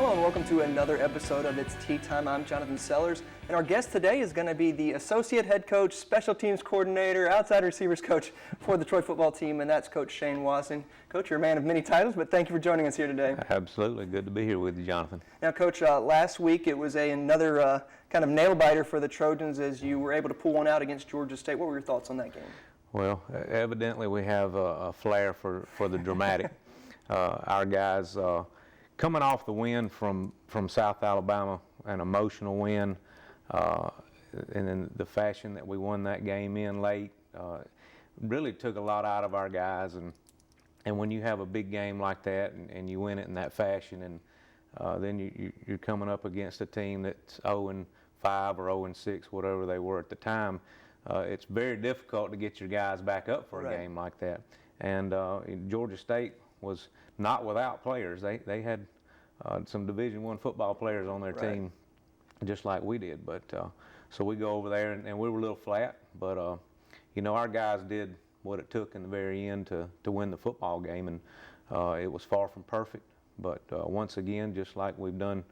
Hello and welcome to another episode of It's Tea Time. I'm Jonathan Sellers, and our guest today is going to be the Associate Head Coach, Special Teams Coordinator, Outside Receivers Coach for the Troy football team, and that's Coach Shayne Wasden. Coach, you're a man of many titles, but thank you for joining us here today. Absolutely. Good to be here with you, Jonathan. Now, Coach, last week it was another kind of nail-biter for the Trojans as you were able to pull one out against Georgia State. What were your thoughts on that game? Well, evidently we have a flair for the dramatic. Our guys coming off the win from South Alabama, an emotional win, and in the fashion that we won that game in late, really took a lot out of our guys. And when you have a big game like that and you win it in that fashion, and then you're coming up against a team that's 0-5 or 0-6, whatever they were at the time, it's very difficult to get your guys back up for a game like that. And Georgia State was not without players. They had some Division I football players on their team, just like we did. But so we go over there and we were a little flat. But our guys did what it took in the very end to win the football game, and it was far from perfect. But once again, just like we've done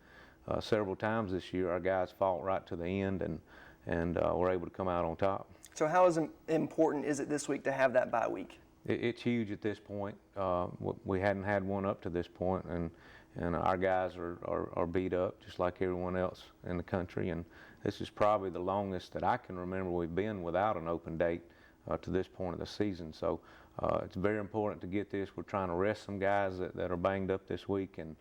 several times this year, our guys fought right to the end and were able to come out on top. So how important is it this week to have that bye week? It's huge at this point. We hadn't had one up to this point, and our guys are beat up just like everyone else in the country. And this is probably the longest that I can remember we've been without an open date to this point of the season. So it's very important to get this. We're trying to rest some guys that are banged up this week and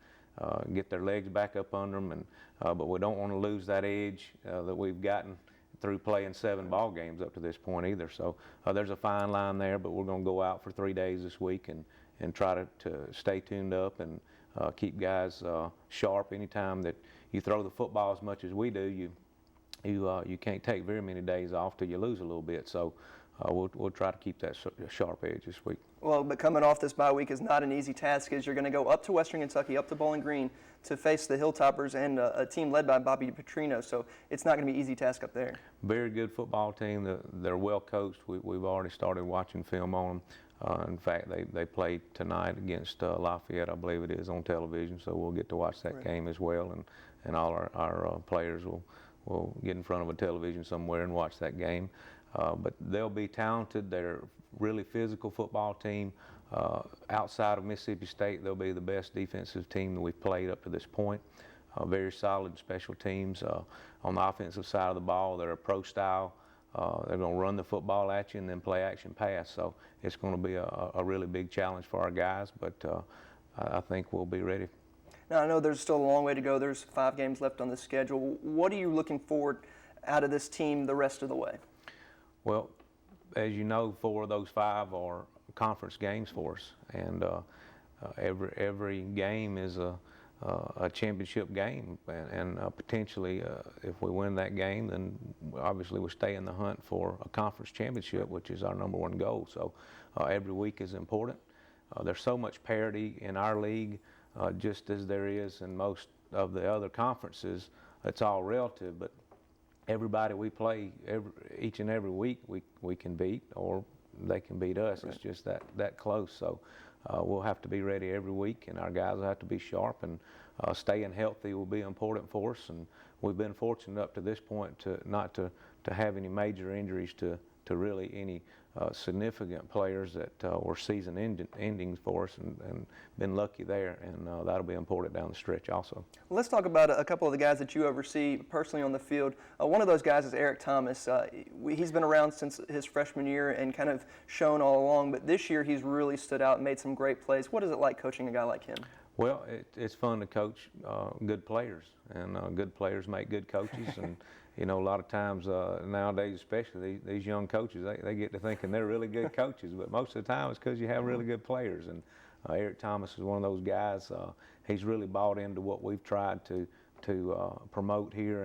get their legs back up under them. But we don't want to lose that edge that we've gotten through playing 7 ball games up to this point either. So there's a fine line there, but we're going to go out for 3 days this week and try to stay tuned up and keep guys sharp. Anytime that you throw the football as much as we do, you can't take very many days off till you lose a little bit. So we'll try to keep that sharp edge this week. Well, but coming off this bye week is not an easy task, as you're going to go up to Western Kentucky, up to Bowling Green, to face the Hilltoppers and a team led by Bobby Petrino. So it's not going to be an easy task up there. Very good football team. They're well coached. We've already started watching film on them. In fact, they played tonight against Lafayette, I believe it is, on television. So we'll get to watch that game as well, and all our players will get in front of a television somewhere and watch that game. But they'll be talented. They're a really physical football team. Outside of Mississippi State, they'll be the best defensive team that we've played up to this point. Very solid special teams. On the offensive side of the ball, they're a pro style. They're going to run the football at you and then play action pass. So it's going to be a really big challenge for our guys, but I think we'll be ready. Now, I know there's still a long way to go. There's 5 games left on the schedule. What are you looking forward out of this team the rest of the way? Well, as you know, 4 of those 5 are conference games for us, and every game is a championship game, and potentially, if we win that game, then obviously we stay in the hunt for a conference championship, which is our #1 goal. So every week is important. There's so much parity in our league, just as there is in most of the other conferences. It's all relative, but everybody we play each and every week we can beat, or they can beat us. It's just that close. So we'll have to be ready every week, and our guys will have to be sharp, and staying healthy will be important for us. And we've been fortunate up to this point not to have any major injuries to really any significant players that were season endings for us, and been lucky there, and that'll be important down the stretch also. Well, let's talk about a couple of the guys that you oversee personally on the field. One of those guys is Eric Thomas. He's been around since his freshman year and kind of shown all along, but this year he's really stood out and made some great plays. What is it like coaching a guy like him? Well, it's fun to coach good players, and good players make good coaches. And a lot of times nowadays, especially these young coaches, they get to thinking they're really good coaches, but most of the time it's because you have really good players. And Eric Thomas is one of those guys. He's really bought into what we've tried to promote here,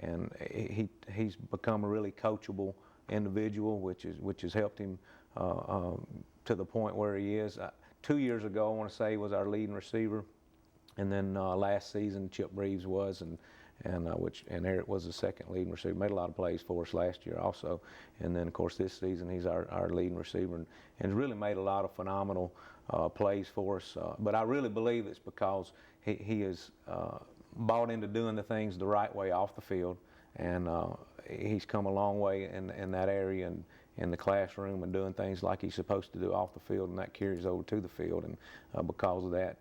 and he's become a really coachable individual, which has helped him to the point where he is. 2 years ago, I want to say, he was our leading receiver, and then last season Chip Reeves was, and Eric was the second leading receiver. Made a lot of plays for us last year also, and then of course this season he's our leading receiver and really made a lot of phenomenal plays for us. But I really believe it's because he is bought into doing the things the right way off the field, and he's come a long way in that area and in the classroom and doing things like he's supposed to do off the field, and that carries over to the field. And because of that,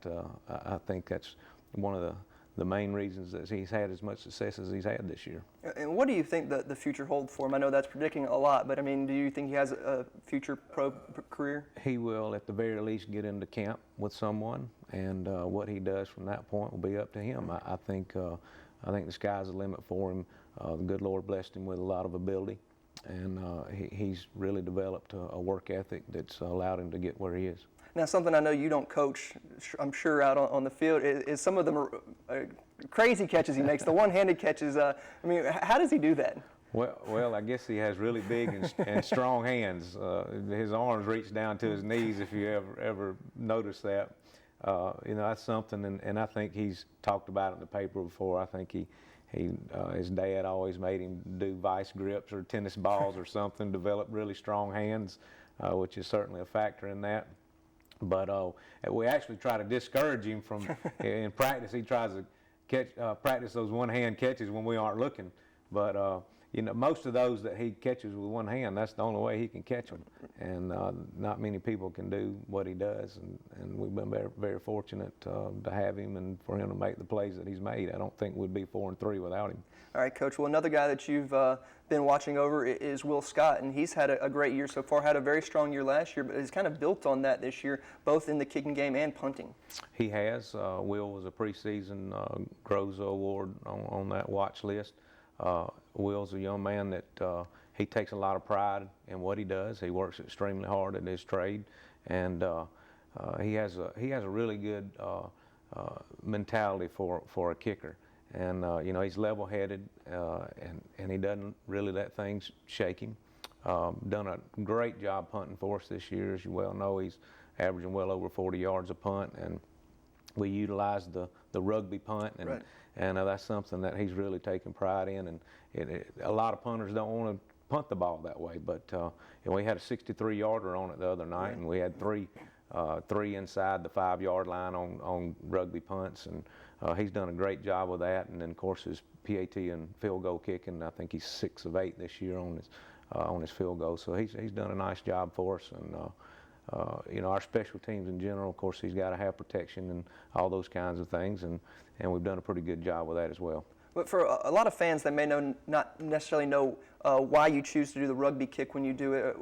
I think that's one of the main reasons that he's had as much success as he's had this year. And what do you think the future holds for him? I know that's predicting a lot, but I mean, do you think he has a future pro career? He will, at the very least, get into camp with someone, and what he does from that point will be up to him. I think the sky's the limit for him. The good Lord blessed him with a lot of ability, and he's really developed a work ethic that's allowed him to get where he is. Now, something I know you don't coach, I'm sure, out on the field is some of the crazy catches he makes, the one-handed catches. I mean, how does he do that? Well, I guess he has really big and strong hands. His arms reach down to his knees, if you ever notice that. That's something, and I think he's talked about it in the paper before. I think his dad always made him do vice grips or tennis balls or something, develop really strong hands, which is certainly a factor in that. But we actually try to discourage him from, in practice, he tries to practice those one-hand catches when we aren't looking. But, most of those that he catches with one hand, that's the only way he can catch them. And not many people can do what he does. And we've been very, very fortunate to have him and for him to make the plays that he's made. I don't think we'd be 4-3 without him. All right, Coach. Well, another guy that you've been watching over is Will Scott, and he's had a great year so far. Had a very strong year last year, but he's kind of built on that this year, both in the kicking game and punting. He has. Will was a preseason Groza Award on that watch list. Will's a young man that he takes a lot of pride in what he does. He works extremely hard at his trade, and he has a really good mentality for a kicker. And he's level-headed, and he doesn't really let things shake him. Done a great job punting for us this year. As you well know, he's averaging well over 40 yards a punt, and we utilize the rugby punt, and right. And that's something that he's really taken pride in. And a lot of punters don't want to punt the ball that way, but we had a 63-yarder on it the other night, right. And we had three inside the 5-yard line on rugby punts, and he's done a great job with that. And then of course his PAT and field goal kicking, I think he's 6 of 8 this year on his field goal. So he's done a nice job for us. And our special teams in general, of course, he's got to have protection and all those kinds of things, and we've done a pretty good job with that as well. But for a lot of fans that may not necessarily know why you choose to do the rugby kick when you do it,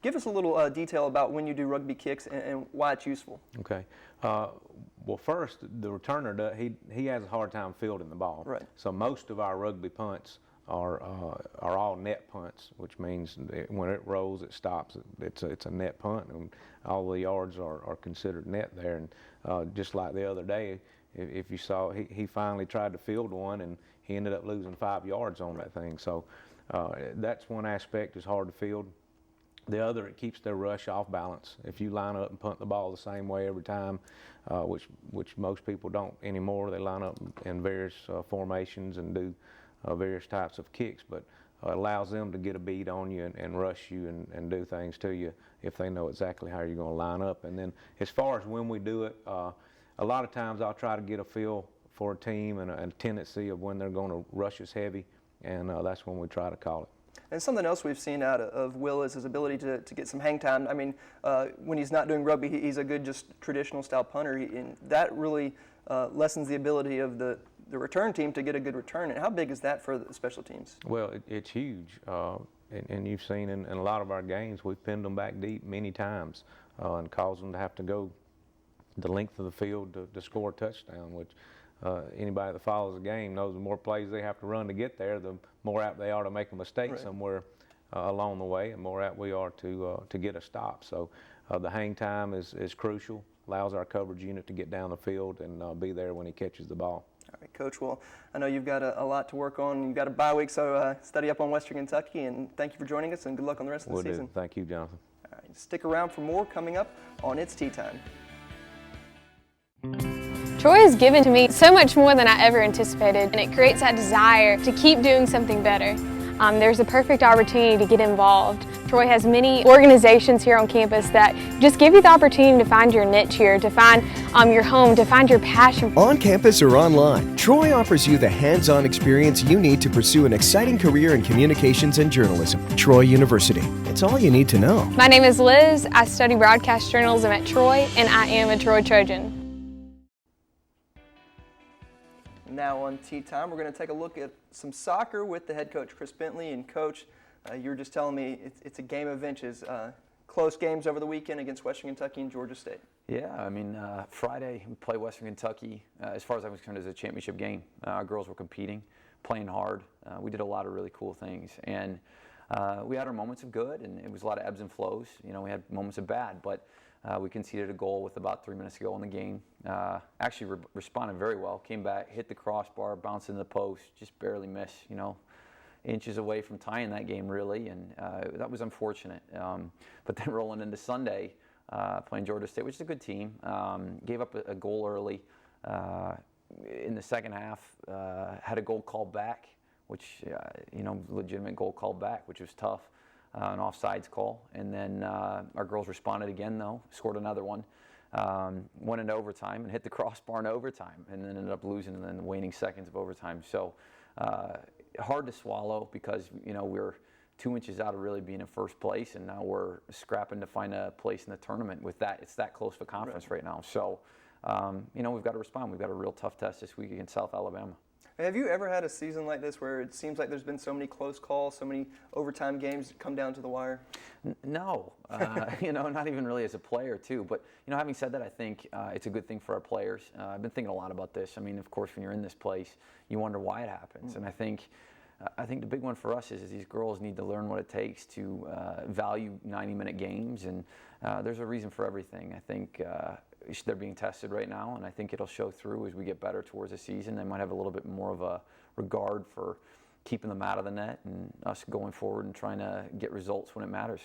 give us a little detail about when you do rugby kicks and why it's useful. Okay. Well, first, the returner, he has a hard time fielding the ball. Right. So most of our rugby punts are all net punts, which means when it rolls, it stops. It's a net punt, and all the yards are considered net there. And just like the other day, if you saw, he finally tried to field one, and he ended up losing 5 yards on that thing. So that's one aspect, is hard to field. The other, it keeps their rush off balance. If you line up and punt the ball the same way every time, which most people don't anymore, they line up in various formations and do various types of kicks, but it allows them to get a beat on you and rush you and do things to you if they know exactly how you're going to line up. And then as far as when we do it, a lot of times I'll try to get a feel for a team and a tendency of when they're going to rush us heavy, and that's when we try to call it. And something else we've seen out of Will is his ability to get some hang time. I mean, when he's not doing rugby, he's a good, just traditional style punter, and that really lessens the ability of the return team to get a good return. And how big is that for the special teams? Well, it's huge, and you've seen in a lot of our games, we've pinned them back deep many times and caused them to have to go the length of the field to score a touchdown, which anybody that follows the game knows the more plays they have to run to get there, the more apt they are to make a mistake right. somewhere along the way, and more apt we are to get a stop. So the hang time is crucial, allows our coverage unit to get down the field and be there when he catches the ball. All right, Coach. Well, I know you've got a lot to work on. You've got a bye week, so study up on Western Kentucky, and thank you for joining us, and good luck on the rest of the season. Thank you, Jonathan. All right, stick around for more coming up on It's Tea Time. Troy has given to me so much more than I ever anticipated, and it creates that desire to keep doing something better. There's a perfect opportunity to get involved. Troy has many organizations here on campus that just give you the opportunity to find your niche here, to find your home, to find your passion. On campus or online, Troy offers you the hands-on experience you need to pursue an exciting career in communications and journalism. Troy University. It's all you need to know. My name is Liz. I study broadcast journalism at Troy, and I am a Troy Trojan. Now on Tea Time, we're going to take a look at some soccer with the head coach, Chris Bentley. And Coach, you were just telling me it's a game of inches. Close games over the weekend against Western Kentucky and Georgia State. Yeah, I mean, Friday we played Western Kentucky. As far as I'm concerned, it was a championship game. Our girls were competing, playing hard. We did a lot of really cool things. And we had our moments of good, and it was a lot of ebbs and flows. You know, we had moments of bad, but we conceded a goal with about 3 minutes to go in the game. Actually responded very well. Came back, hit the crossbar, bounced into the post, just barely missed, you know, inches away from tying that game really, and that was unfortunate. But then rolling into Sunday, playing Georgia State, which is a good team, gave up a goal early. In the second half, had a goal called back, which, you know, legitimate goal called back, which was tough. An offsides call, and then our girls responded again though, scored another one, went into overtime and hit the crossbar in overtime, and then ended up losing in the waning seconds of overtime. So hard to swallow because, you know, we're 2 inches out of really being in first place, and now we're scrapping to find a place in the tournament with that. It's that close of a conference right now. So you know, we've got to respond. We've got a real tough test this week against South Alabama. Have you ever had a season like this where it seems like there's been so many close calls, so many overtime games that come down to the wire? No, you know, not even really as a player too. But, you know, having said that, I think it's a good thing for our players. I've been thinking a lot about this. I mean, of course, when you're in this place, you wonder why it happens. And I think the big one for us is these girls need to learn what it takes to value 90-minute games, and there's a reason for everything. I think they're being tested right now, and I think it'll show through as we get better towards the season. They might have a little bit more of a regard for keeping them out of the net and us going forward and trying to get results when it matters.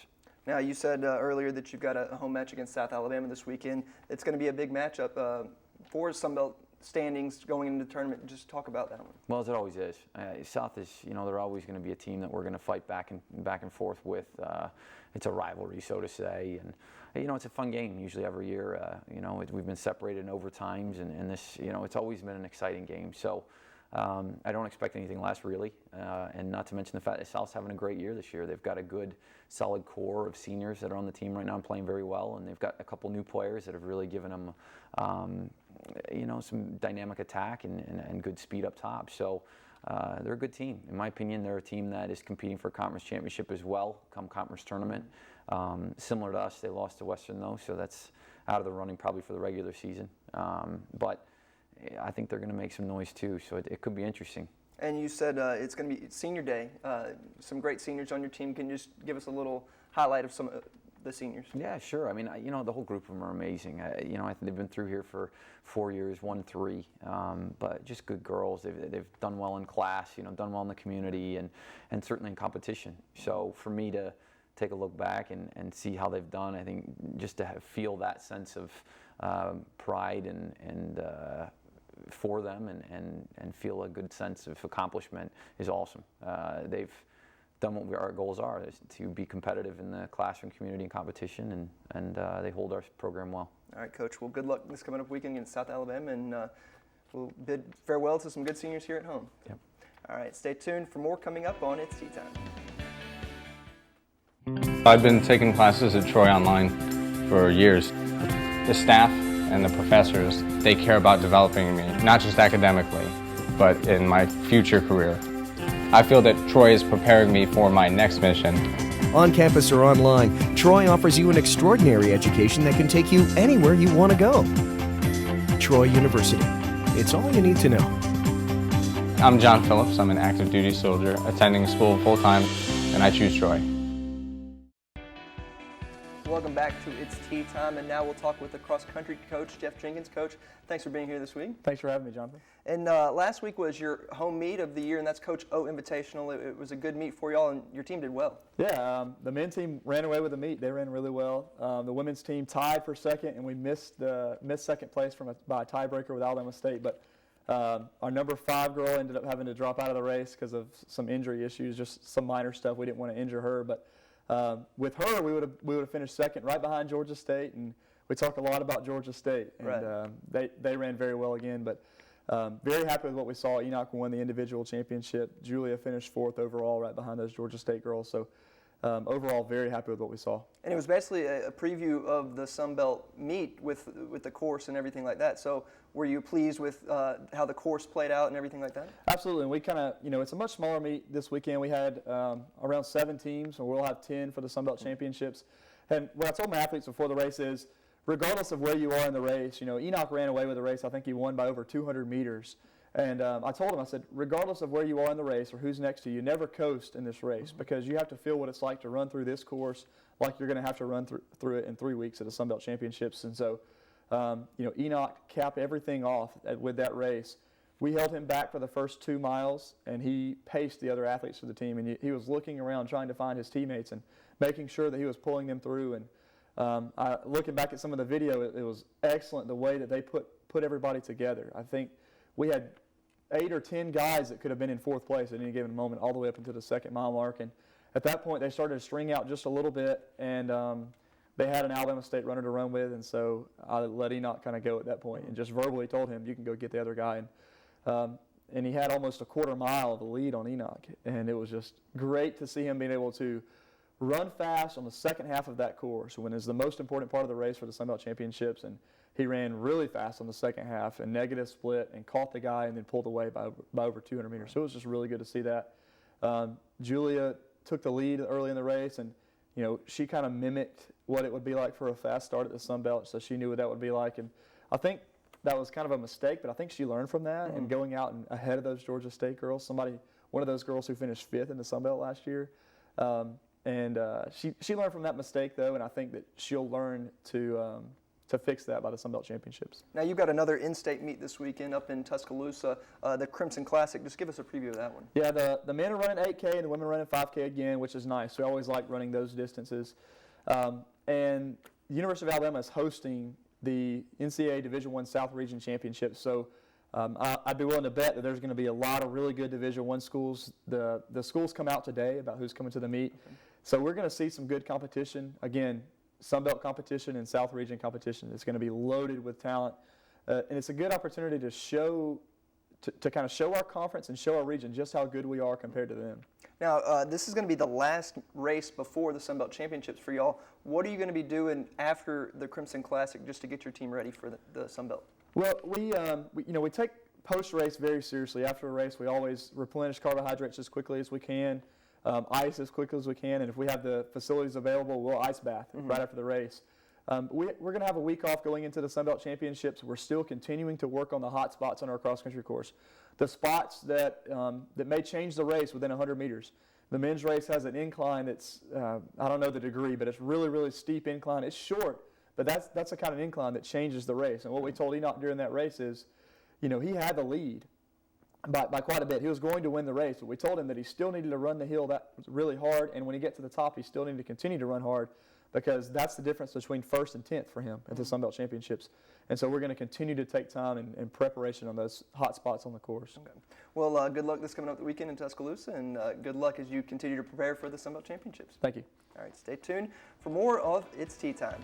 Now, you said earlier that you've got a home match against South Alabama this weekend. It's going to be a big matchup for Sunbelt standings going into the tournament. Just talk about that one. Well, as it always is. South is, you know, they're always going to be a team that we're going to fight back and forth with. It's a rivalry, so to say, and you know, it's a fun game usually every year. You know, we've been separated in overtimes, and this, you know, it's always been an exciting game. So I don't expect anything less really, and not to mention the fact that South's having a great year this year. They've got a good, solid core of seniors that are on the team right now and playing very well, and they've got a couple new players that have really given them, you know, some dynamic attack and good speed up top. So they're a good team. In my opinion, they're a team that is competing for a conference championship as well, come conference tournament. Similar to us, they lost to Western though, so that's out of the running probably for the regular season. But I think they're going to make some noise too, so it could be interesting. And you said it's going to be senior day. Some great seniors on your team. Can you just give us a little highlight of some of the seniors? Yeah, sure. I mean, you know, the whole group of them are amazing. You know, I think they've been through here for 4 years, 1-3, but just good girls. They've done well in class, you know, done well in the community, and certainly in competition. So for me to take a look back and see how they've done, I think just to feel that sense of pride and for them and feel a good sense of accomplishment is awesome. They've done what our goals are, is to be competitive in the classroom, community, and competition, and they hold our program well. All right, Coach. Well, good luck this coming up weekend against South Alabama, and we'll bid farewell to some good seniors here at home. Yep. All right, stay tuned for more coming up on It's Tea Time. I've been taking classes at Troy online for years. The staff and the professors, they care about developing me, not just academically, but in my future career. I feel that Troy is preparing me for my next mission. On campus or online, Troy offers you an extraordinary education that can take you anywhere you want to go. Troy University. It's all you need to know. I'm John Phillips. I'm an active duty soldier attending school full-time, and I choose Troy. Welcome back to It's Tea Time, and now we'll talk with the cross-country coach, Jeff Jenkins. Coach, thanks for being here this week. Thanks for having me, Jonathan. And last week was your home meet of the year, and that's Coach O Invitational. It was a good meet for y'all, and your team did well. Yeah, the men's team ran away with the meet. They ran really well. The women's team tied for second, and we missed second place by a tiebreaker with Alabama State. But our number 5 girl ended up having to drop out of the race because of some injury issues, just some minor stuff. We didn't want to injure her, but with her, we would have finished second, right behind Georgia State, and we talk a lot about Georgia State, and right. They ran very well again. But very happy with what we saw. Enoch won the individual championship. Julia finished 4th overall, right behind those Georgia State girls. So overall, very happy with what we saw. And it was basically a preview of the Sun Belt meet with the course and everything like that. So were you pleased with how the course played out and everything like that? Absolutely. And we kind of, it's a much smaller meet this weekend. We had around 7 teams, and we'll have 10 for the Sun Belt Championships. And what I told my athletes before the race is, regardless of where you are in the race, Enoch ran away with the race. I think he won by over 200 meters. And I told him, I said, regardless of where you are in the race or who's next to you, never coast in this race, because you have to feel what it's like to run through this course like you're going to have to run through it in 3 weeks at the Sun Belt Championships. And so, Enoch capped everything off with that race. We held him back for the first 2 miles, and he paced the other athletes for the team. And he was looking around trying to find his teammates and making sure that he was pulling them through. And looking back at some of the video, it was excellent the way that they put everybody together. I think we had 8 or 10 guys that could have been in 4th place at any given moment, all the way up into the 2nd mile mark. And at that point, they started to string out just a little bit, and they had an Alabama State runner to run with, and so I let Enoch kind of go at that point and just verbally told him, you can go get the other guy. And he had almost a quarter mile of the lead on Enoch, and it was just great to see him being able to run fast on the second half of that course, when it's the most important part of the race for the Sun Belt Championships. And he ran really fast on the second half and negative split and caught the guy and then pulled away by over 200 meters. So it was just really good to see that. Julia took the lead early in the race, and she kind of mimicked what it would be like for a fast start at the Sun Belt, so she knew what that would be like. And I think that was kind of a mistake, but I think she learned from that and going out and ahead of those Georgia State girls. One of those girls who finished 5th in the Sun Belt last year. She learned from that mistake, though, and I think that she'll learn to fix that by the Sun Belt Championships. Now, you've got another in-state meet this weekend up in Tuscaloosa, the Crimson Classic. Just give us a preview of that one. Yeah, the men are running 8K and the women are running 5K again, which is nice. We always like running those distances. And the University of Alabama is hosting the NCAA Division I South Region Championship. So I'd be willing to bet that there's going to be a lot of really good Division I schools. The schools come out today about who's coming to the meet. Okay. So we're going to see some good competition. Again, Sun Belt competition and South Region competition. It's going to be loaded with talent. And it's a good opportunity to show, to kind of show our conference and show our region just how good we are compared to them. Now, this is going to be the last race before the Sun Belt Championships for y'all. What are you going to be doing after the Crimson Classic just to get your team ready for the Sun Belt? Well, we take post-race very seriously. After a race, we always replenish carbohydrates as quickly as we can, ice as quickly as we can, and if we have the facilities available, we'll ice bath right after the race. We're going to have a week off going into the Sun Belt Championships. We're still continuing to work on the hot spots on our cross-country course. The spots that may change the race within 100 meters. The men's race has an incline that's, I don't know the degree, but it's really, really steep incline. It's short, but that's the kind of incline that changes the race. And what we told Enoch during that race is, he had the lead by quite a bit. He was going to win the race, but we told him that he still needed to run the hill that really hard, and when he gets to the top, he still needed to continue to run hard, because that's the difference between 1st and 10th for him at the Sun Belt Championships. And so we're going to continue to take time in preparation on those hot spots on the course. Okay. Well, good luck this coming up the weekend in Tuscaloosa, and good luck as you continue to prepare for the Sun Belt Championships. Thank you. All right, stay tuned for more of It's Tea Time.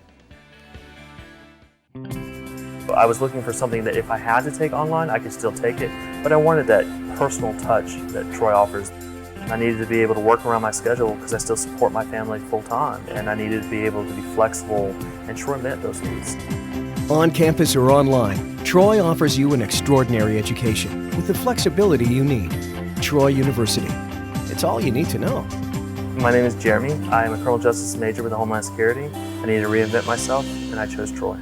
I was looking for something that if I had to take online, I could still take it, but I wanted that personal touch that Troy offers. I needed to be able to work around my schedule because I still support my family full time, and I needed to be able to be flexible, and Troy met those needs. On campus or online, Troy offers you an extraordinary education with the flexibility you need. Troy University. It's all you need to know. My name is Jeremy. I am a criminal justice major with Homeland Security. I needed to reinvent myself, and I chose Troy.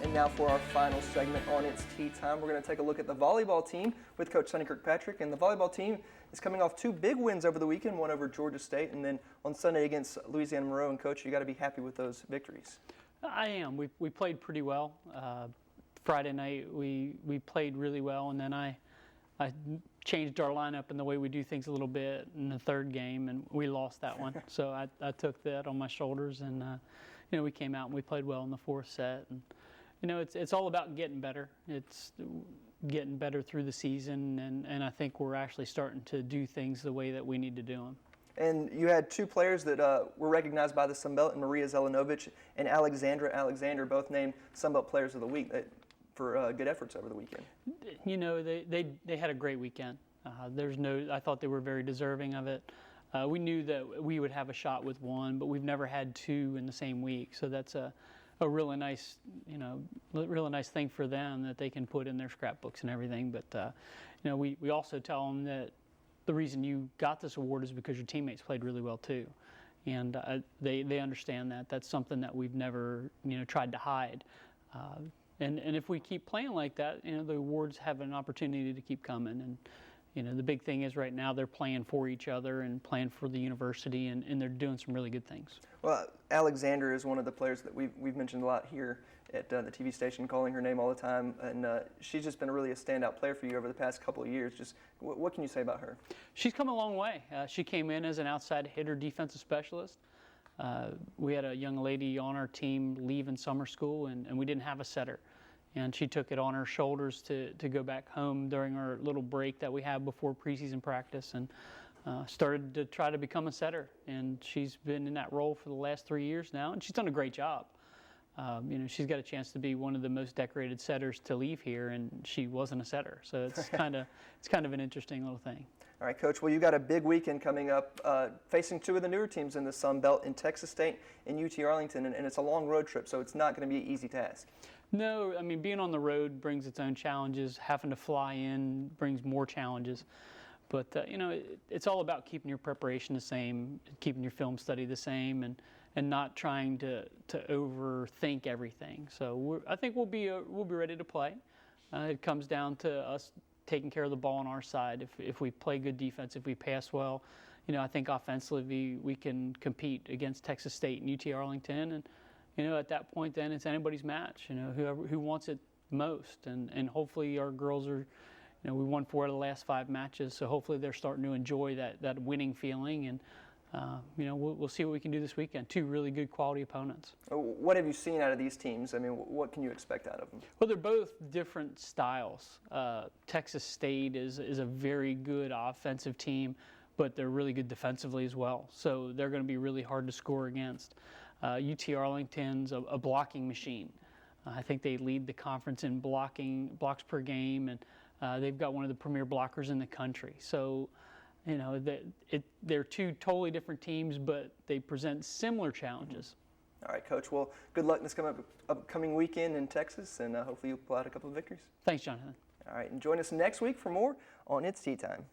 And now for our final segment on It's Tea Time, we're going to take a look at the volleyball team with Coach Sonny Kirkpatrick. And the volleyball team is coming off 2 big wins over the weekend, one over Georgia State and then on Sunday against Louisiana Monroe. And Coach, you got to be happy with those victories. I am. We played pretty well. Friday night we played really well, and then I changed our lineup and the way we do things a little bit in the third game, and we lost that one. So I took that on my shoulders, and we came out and we played well in the fourth set. And it's all about getting better. It's getting better through the season, and I think we're actually starting to do things the way that we need to do them. And you had 2 players that were recognized by the Sun Belt, Maria Zelenovic and Alexandra Alexander, both named Sun Belt Players of the Week for good efforts over the weekend. They had a great weekend. I thought they were very deserving of it. We knew that we would have a shot with one, but we've never had 2 in the same week. So that's a really nice, really nice thing for them that they can put in their scrapbooks and everything. But we also tell them that the reason you got this award is because your teammates played really well too, and they understand that. That's something that we've never tried to hide. And if we keep playing like that, the awards have an opportunity to keep coming. And the big thing is right now they're playing for each other and playing for the university, and they're doing some really good things. Well, Alexander is one of the players that we've mentioned a lot here at the TV station, calling her name all the time, and she's just been really a standout player for you over the past couple of years. Just what can you say about her? She's come a long way. She came in as an outside hitter defensive specialist. We had a young lady on our team leave in summer school, and we didn't have a setter. And she took it on her shoulders to go back home during our little break that we have before preseason practice, and started to try to become a setter. And she's been in that role for the last 3 years now, and she's done a great job. She's got a chance to be one of the most decorated setters to leave here, and she wasn't a setter. So it's kind of an interesting little thing. All right, Coach. Well, you've got a big weekend coming up, facing 2 of the newer teams in the Sun Belt in Texas State and UT Arlington, and it's a long road trip, so it's not going to be an easy task. No, I mean, being on the road brings its own challenges. Having to fly in brings more challenges. But, it's all about keeping your preparation the same, keeping your film study the same, and not trying to overthink everything. So I think we'll be ready to play. It comes down to us taking care of the ball on our side. If we play good defense, if we pass well, I think offensively we can compete against Texas State and UT Arlington. And at that point, then it's anybody's match. Who wants it most, and hopefully our girls are. We won 4 of the last 5 matches, so hopefully they're starting to enjoy that winning feeling. And we'll see what we can do this weekend. 2 really good quality opponents. What have you seen out of these teams? I mean, what can you expect out of them? Well, they're both different styles. Texas State is a very good offensive team, but they're really good defensively as well. So they're going to be really hard to score against. UT Arlington's a blocking machine. I think they lead the conference in blocks per game, and they've got one of the premier blockers in the country. So, they're 2 totally different teams, but they present similar challenges. All right, Coach. Well, good luck this upcoming weekend in Texas, and hopefully you'll pull out a couple of victories. Thanks, Jonathan. All right, and join us next week for more on It's Tea Time.